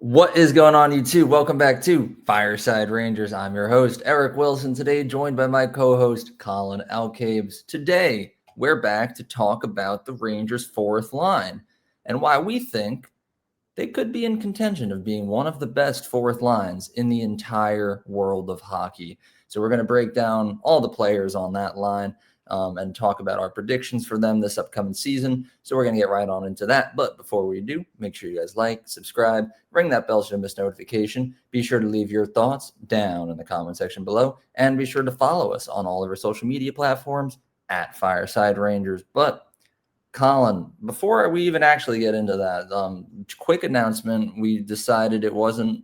What is going on, YouTube? Welcome back to Fireside Rangers. I'm your host, Eric Wilson, today joined by my co-host, Colin Alcabes. Today, we're back to talk about the Rangers' fourth line and why we think they could be in contention of being one of the best fourth lines in the entire world of hockey. So we're going to break down all the players on that line and talk about our predictions for them this upcoming season. So we're going to get right on into that. But before we do, make sure you guys like, subscribe, ring that bell so you don't miss notification. Be sure to leave your thoughts down in the comment section below. And be sure to follow us on all of our social media platforms at Fireside Rangers. But Colin, before we even actually get into that, quick announcement. We decided it wasn't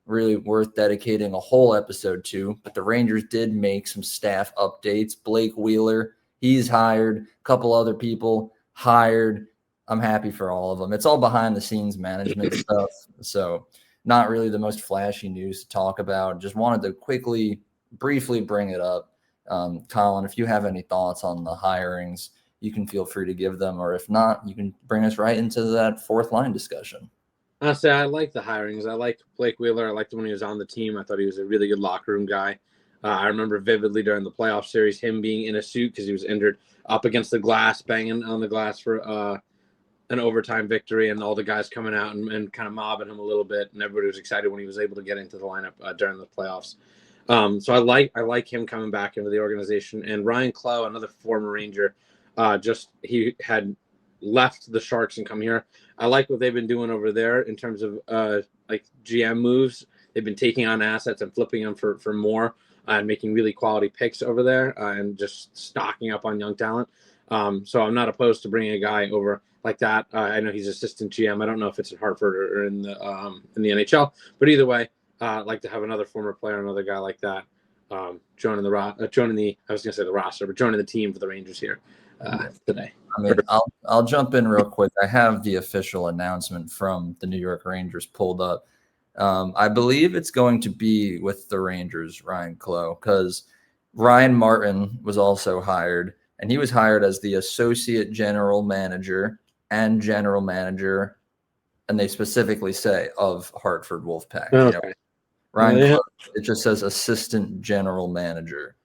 really worth dedicating a whole episode to, but the Rangers did make some staff updates. Blake Wheeler, he's hired. A couple other people hired. I'm happy for all of them. It's all behind the scenes management stuff, so not really the most flashy news to talk about. Just wanted to briefly bring it up. Colin, if you have any thoughts on the hirings, you can feel free to give them, or if not, you can bring us right into that fourth line discussion. Honestly, I like the hirings. I like Blake Wheeler. I liked him when he was on the team. I thought he was a really good locker room guy. I remember vividly during the playoff series him being in a suit because he was injured up against the glass, banging on the glass for an overtime victory, and all the guys coming out and kind of mobbing him a little bit, and everybody was excited when he was able to get into the lineup during the playoffs. So I like him coming back into the organization. And Ryan Clough, another former Ranger, he had left the Sharks and come here. I like what they've been doing over there in terms of like GM moves. They've been taking on assets and flipping them for more and making really quality picks over there and just stocking up on young talent. So I'm not opposed to bringing a guy over like that. I know he's assistant GM. I don't know if it's in Hartford or in the NHL, but either way, I'd like to have another former player, another guy like that joining the roster, but joining the team for the Rangers here today. I mean, I'll jump in real quick. I have the official announcement from the New York Rangers pulled up. I believe it's going to be with the Rangers, Ryan Clough, because Ryan Martin was also hired, and he was hired as the associate general manager and general manager, and they specifically say of Hartford Wolfpack. Okay. Ryan Clough, it just says assistant general manager.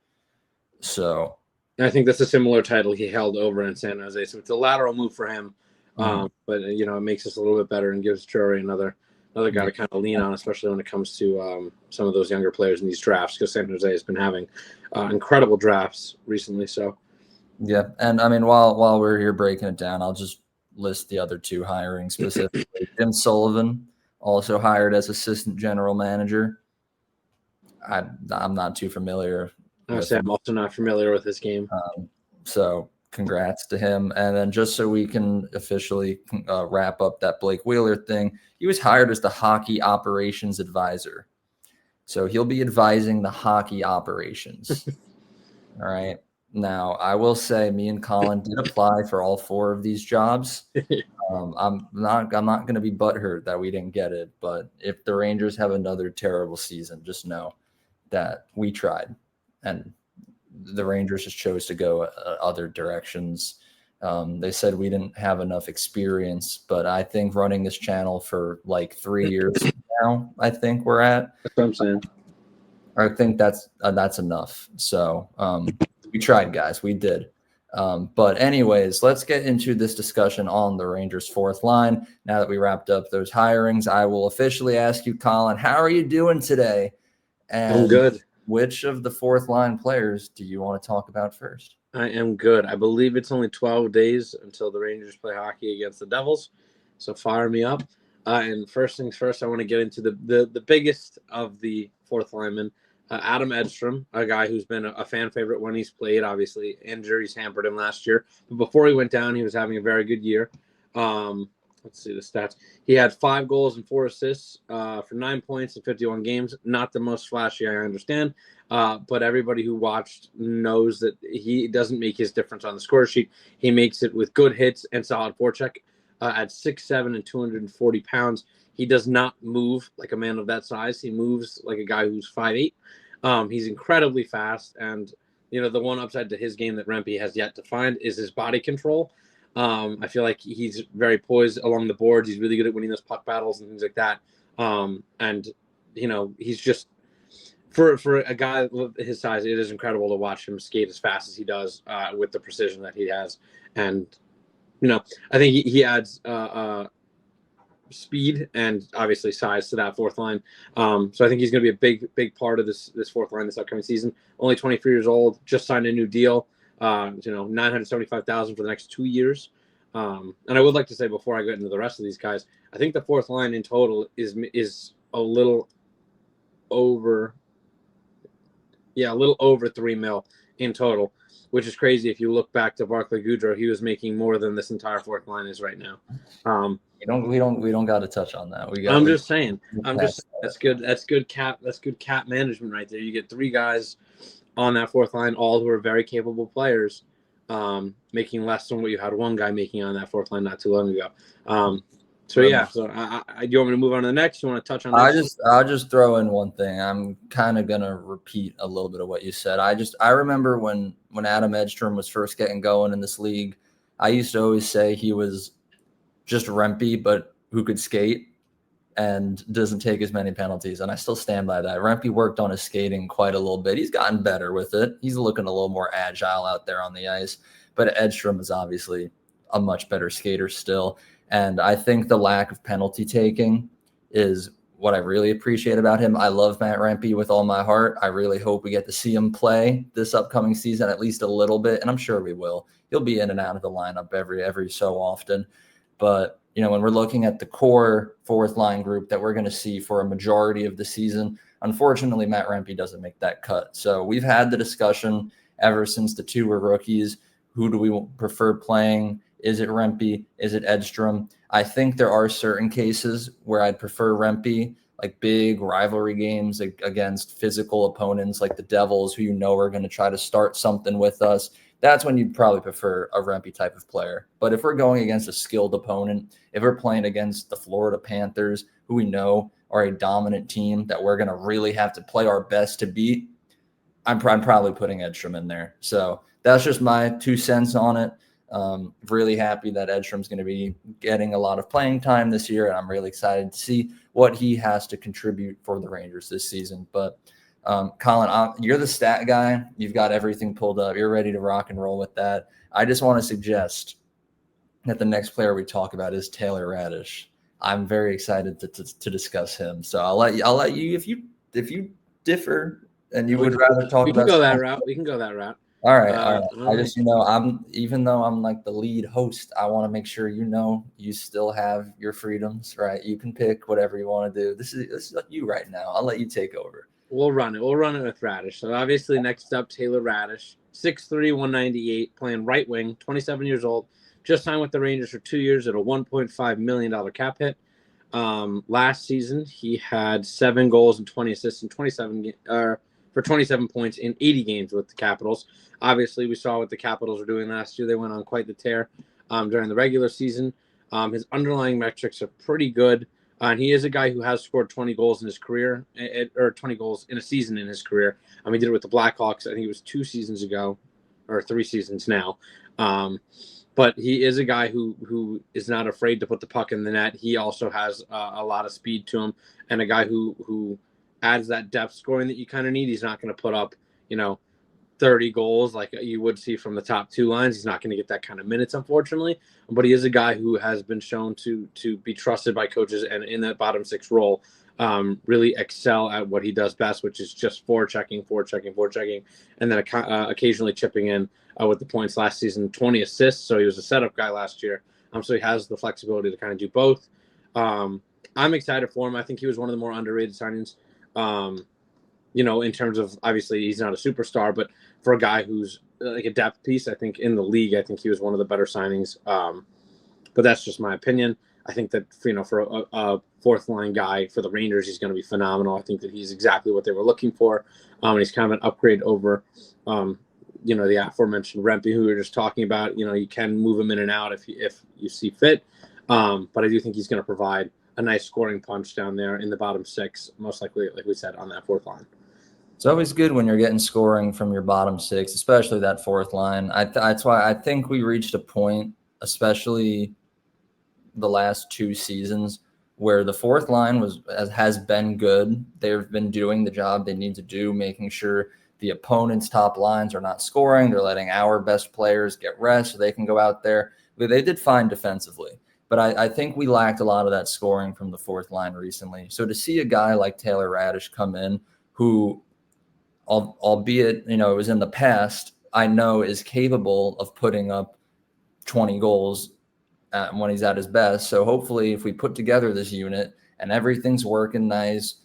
So I think that's a similar title he held over in San Jose. So it's a lateral move for him. But, it makes us a little bit better and gives Drury another guy to kind of lean on, especially when it comes to some of those younger players in these drafts, because San Jose has been having incredible drafts recently. So, yeah. And I mean, while we're here breaking it down, I'll just list the other two hirings specifically. Jim Sullivan, also hired as assistant general manager. I'm not too familiar. I'm also not familiar with his game. So congrats to him. And then just so we can officially wrap up that Blake Wheeler thing, he was hired as the hockey operations advisor. So he'll be advising the hockey operations. All right. Now, I will say me and Colin did apply for all four of these jobs. I'm not going to be butthurt that we didn't get it. But if the Rangers have another terrible season, just know that we tried. And the Rangers just chose to go other directions. They said we didn't have enough experience, but I think running this channel for like 3 years now, I think we're at. That's what I'm saying. I think that's enough. So we tried, guys. We did. But anyways, let's get into this discussion on the Rangers' fourth line. Now that we wrapped up those hirings, I will officially ask you, Colin, how are you doing today? And I'm good. Which of the fourth line players do you want to talk about first? I am good. I believe it's only 12 days until the Rangers play hockey against the Devils. So fire me up. And first things first, I want to get into the biggest of the fourth linemen, Adam Edstrom, a guy who's been a fan favorite when he's played. Obviously, injuries hampered him last year. But before he went down, he was having a very good year. Let's see the stats. He had 5 goals and 4 assists for 9 points in 51 games. Not the most flashy, I understand. But everybody who watched knows that he doesn't make his difference on the score sheet. He makes it with good hits and solid forecheck. At 6'7" and 240 pounds, he does not move like a man of that size. He moves like a guy who's 5'8". He's incredibly fast. And, the one upside to his game that Rempe has yet to find is his body control. I feel like he's very poised along the boards. He's really good at winning those puck battles and things like that. And he's just for a guy of his size, it is incredible to watch him skate as fast as he does with the precision that he has. And I think he adds speed and obviously size to that fourth line. So I think he's going to be a big part of this fourth line this upcoming season. Only 23 years old, just signed a new deal. $975,000 for the next 2 years. And I would like to say before I get into the rest of these guys, I think the fourth line in total is a little over $3 million in total, which is crazy. If you look back to Barclay Goodrow, he was making more than this entire fourth line is right now. We don't got to touch on that. I'm just saying. That's good. That's good cap management right there. You get 3 guys on that fourth line, all who are very capable players, making less than what you had one guy making on that fourth line not too long ago. So do you want me to move on to the next? You want to touch on this? I'll just throw in one thing. I'm kind of gonna repeat a little bit of what you said. I remember when Adam Edstrom was first getting going in this league, I used to always say he was just Rempe, but who could skate and doesn't take as many penalties. And I still stand by that. Rempe worked on his skating quite a little bit. He's gotten better with it. He's looking a little more agile out there on the ice. But Edstrom is obviously a much better skater still. And I think the lack of penalty taking is what I really appreciate about him. I love Matt Rempe with all my heart. I really hope we get to see him play this upcoming season at least a little bit, and I'm sure we will. He'll be in and out of the lineup every so often. But, when we're looking at the core fourth line group that we're going to see for a majority of the season, unfortunately, Matt Rempe doesn't make that cut. So we've had the discussion ever since the 2 were rookies. Who do we prefer playing? Is it Rempe? Is it Edstrom? I think there are certain cases where I'd prefer Rempe, like big rivalry games against physical opponents like the Devils, who are going to try to start something with us. That's when you'd probably prefer a Rempe type of player. But if we're going against a skilled opponent, if we're playing against the Florida Panthers, who we know are a dominant team that we're going to really have to play our best to beat, I'm probably putting Edstrom in there. So that's just my 2 cents on it. Really happy that Edstrom's going to be getting a lot of playing time this year, and I'm really excited to see what he has to contribute for the Rangers this season. But Colin, you're the stat guy. You've got everything pulled up. You're ready to rock and roll with that. I just want to suggest that the next player we talk about is Taylor Radish. I'm very excited to discuss him. So I'll let you if you differ and you would rather talk about. We can go that route. We can go that route. All right. I just, even though I'm like the lead host, I want to make sure you still have your freedoms, right? You can pick whatever you want to do. This is you right now. I'll let you take over. We'll run it. We'll run it with Radish. So obviously next up, Taylor Radish, 6'3", 198, playing right wing, 27 years old, just signed with the Rangers for 2 years at a $1.5 million cap hit. Last season, he had 7 goals and 20 assists and 27 points in 80 games with the Capitals. Obviously, we saw what the Capitals were doing last year. They went on quite the tear during the regular season. His underlying metrics are pretty good. And he is a guy who has scored 20 goals in his career, or 20 goals in a season in his career. He did it with the Blackhawks. I think it was 2 seasons ago, or 3 seasons now. But he is a guy who is not afraid to put the puck in the net. He also has a lot of speed to him, and a guy who adds that depth scoring that you kind of need. He's not going to put up, 30 goals like you would see from the top 2 lines. He's not going to get that kind of minutes, unfortunately. But he is a guy who has been shown to be trusted by coaches, and in that bottom 6 role, really excel at what he does best, which is just forechecking, and then occasionally chipping in with the points. Last season, 20 assists, so he was a setup guy last year. So he has the flexibility to kind of do both. I'm excited for him. I think he was one of the more underrated signings. In terms of, obviously he's not a superstar, but for a guy who's like a depth piece, I think in the league, I think he was one of the better signings. But that's just my opinion. I think that, for a fourth line guy for the Rangers, he's going to be phenomenal. I think that he's exactly what they were looking for. And he's kind of an upgrade over, the aforementioned Rempe, who we were just talking about. You can move him in and out if you see fit. But I do think he's going to provide a nice scoring punch down there in the bottom 6, most likely, like we said, on that fourth line. It's always good when you're getting scoring from your bottom 6, especially that fourth line. That's why I think we reached a point, especially the last 2 seasons, where the fourth line has been good. They've been doing the job they need to do, making sure the opponent's top lines are not scoring. They're letting our best players get rest so they can go out there. They did fine defensively, but I think we lacked a lot of that scoring from the fourth line recently. So to see a guy like Taylor Radish come in, who, albeit, it was in the past, I know is capable of putting up 20 goals when he's at his best. So hopefully if we put together this unit and everything's working nice,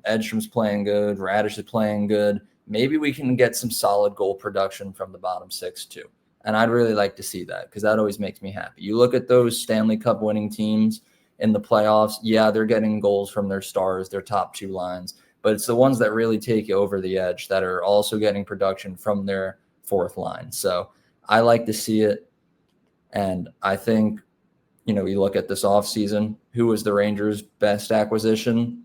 Edstrom's playing good, Radish is playing good, maybe we can get some solid goal production from the bottom six too. And I'd really like to see that because that always makes me happy. You look at those Stanley Cup winning teams in the playoffs, yeah, they're getting goals from their stars, their top two lines, but it's the ones that really take you over the edge that are also getting production from their fourth line. So I like to see it. And I think, you look at this offseason, who was the Rangers' best acquisition?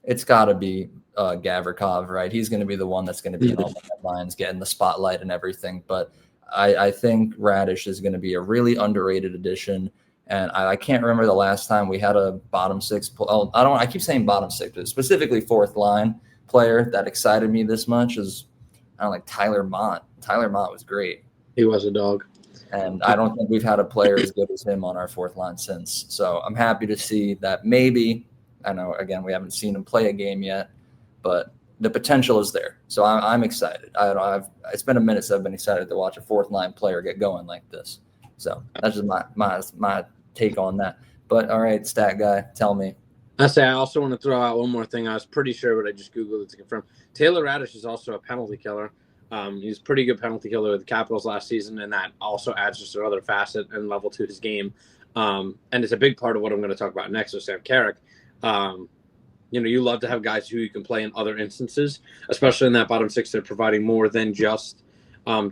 It's got to be Gavrikov, right? He's going to be the one that's going to be in all the headlines, getting the spotlight and everything. But I think Radish is going to be a really underrated addition. And I can't remember the last time we had a bottom six. I keep saying bottom six, but specifically fourth line player that excited me this much is, like Tyler Mott. Tyler Mott was great. He was a dog. And I don't think we've had a player as good as him on our fourth line since. So I'm happy to see that maybe, I know, again, we haven't seen him play a game yet, but the potential is there. So I'm excited. It's been a minute since I've been excited to watch a fourth line player get going like this. So that's just my take on that. But all right, stat guy, tell me. I also want to throw out one more thing. I was pretty sure, but I just Googled it to confirm. Taylor Radish is also a penalty killer. He's a pretty good penalty killer with the Capitals last season, and that also adds just another facet and level to his game. And it's a big part of what I'm going to talk about next with Sam Carrick. You love to have guys who you can play in other instances, especially in that bottom six. They're providing more than just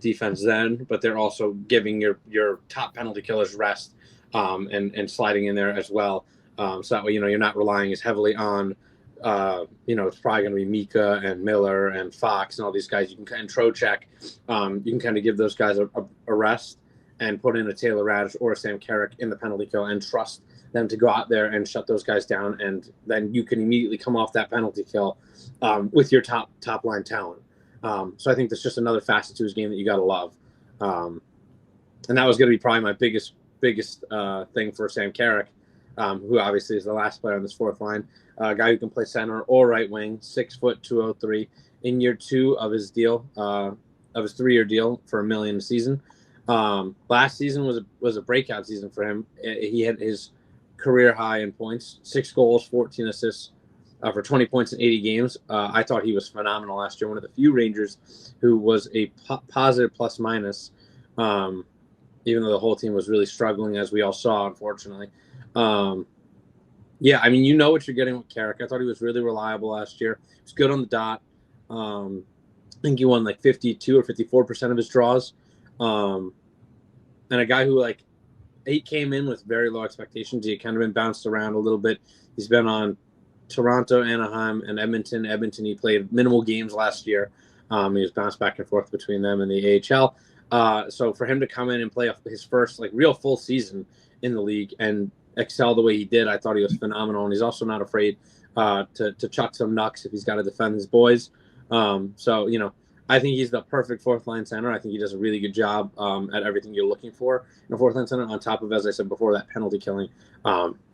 defense then, but they're also giving your top penalty killers rest and sliding in there as well. So that way, you're not relying as heavily on it's probably going to be Mika and Miller and Fox and all these guys. You can kind of Trocheck. You can kind of give those guys a rest and put in a Taylor Radish or a Sam Carrick in the penalty kill and trust them to go out there and shut those guys down. And then you can immediately come off that penalty kill with your top line talent. So I think that's just another facet to his game that you got to love. And that was going to be probably my biggest thing for Sam Carrick, who obviously is the last player on this fourth line. A guy who can play center or right wing, 6 foot 203 in year 2 of his deal, of his 3-year deal for $1 million a season. Last season was a breakout season for him. He had his career high in points, 6 goals, 14 assists for 20 points in 80 games. I thought he was phenomenal last year. One of the few Rangers who was a positive plus minus, even though the whole team was really struggling, as we all saw, unfortunately. Yeah, I mean, what you're getting with Carrick. I thought he was really reliable last year. He was good on the dot. I think he won like 52 or 54% of his draws. And a guy who, he came in with very low expectations. He kind of been bounced around a little bit. He's been on Toronto, Anaheim, and Edmonton. He played minimal games last year. He was bounced back and forth between them and the AHL. So for him to come in and play his first real full season in the league and excel the way he did, I thought he was phenomenal. And he's also not afraid to chuck some knucks if he's got to defend his boys. I think he's the perfect fourth line center. I think he does a really good job at everything you're looking for in a fourth line center. On top of, as I said before, that penalty killing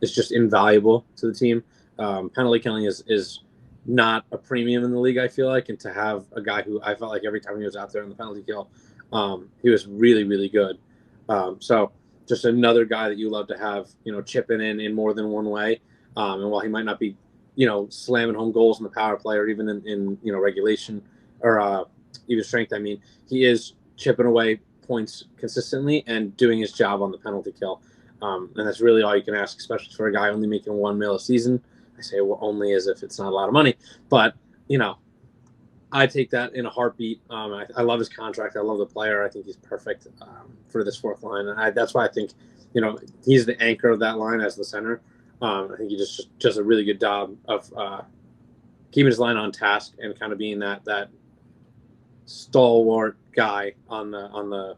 is just invaluable to the team. Penalty killing is not a premium in the league, I feel like, and to have a guy who I felt like every time he was out there in the penalty kill, he was really, really good. So just another guy that you love to have, chipping in more than one way. And while he might not be, slamming home goals in the power play or even in regulation or even strength, I mean, he is chipping away points consistently and doing his job on the penalty kill. And that's really all you can ask, especially for a guy only making $1 million a season. I say only as if it's not a lot of money, but I take that in a heartbeat. I love his contract. I love the player. I think he's perfect for this fourth line. And that's why I think, he's the anchor of that line as the center. I think he just does a really good job of keeping his line on task and kind of being that stalwart guy on the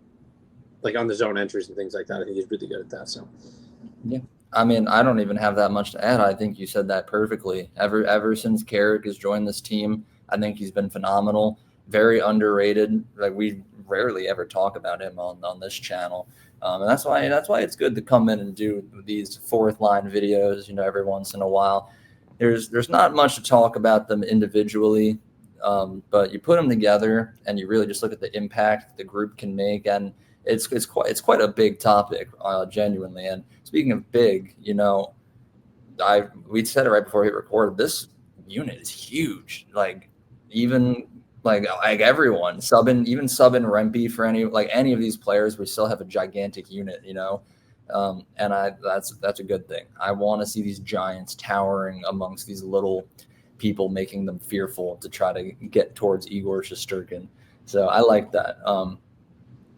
zone entries and things like that. I think he's really good at that. So, yeah, I mean, I don't even have that much to add. I think you said that perfectly. Ever since Carrick has joined this team, I think he's been phenomenal. Very underrated. Like we rarely ever talk about him on this channel, and that's why it's good to come in and do these fourth line videos. Every once in a while. There's not much to talk about them individually, but you put them together and you really just look at the impact the group can make, and it's quite a big topic, genuinely. And speaking of big, we said it right before we recorded. This unit is huge. Like even like everyone subbing Rempe for any of these players, we still have a gigantic unit. And that's a good thing. I want to see these giants towering amongst these little people, making them fearful to try to get towards Igor Shesterkin. So I like that.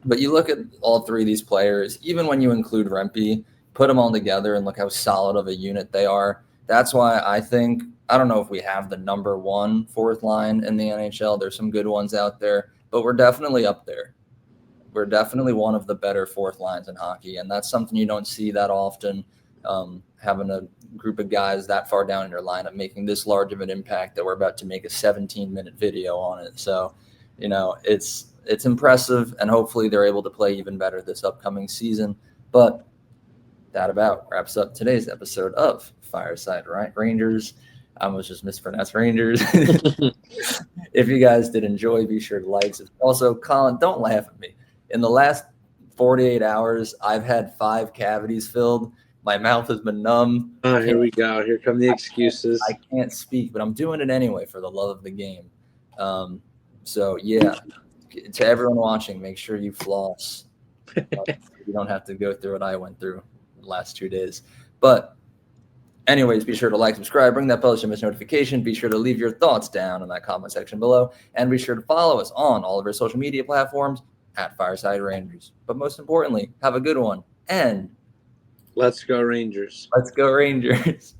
But you look at all three of these players, even when you include Rempe, put them all together and look how solid of a unit they are. That's why I don't know if we have the number one fourth line in the NHL. There's some good ones out there, but we're definitely up there. We're definitely one of the better fourth lines in hockey, and that's something you don't see that often, having a group of guys that far down in your lineup making this large of an impact that we're about to make a 17-minute video on it. So, it's impressive, and hopefully they're able to play even better this upcoming season. But that about wraps up today's episode of Fireside Rangers. I almost just mispronounced Rangers. If you guys did enjoy, be sure to like. Also, Colin, don't laugh at me. In the last 48 hours, I've had 5 cavities filled. My mouth has been numb. Oh, here we go. Here come the excuses. I can't speak, but I'm doing it anyway for the love of the game. So, yeah, to everyone watching, make sure you floss. You don't have to go through what I went through the last 2 days. But anyways, be sure to like, subscribe, ring that bell to miss notification. Be sure to leave your thoughts down in that comment section below. And be sure to follow us on all of our social media platforms at Fireside Rangers. But most importantly, have a good one. And let's go Rangers. Let's go Rangers.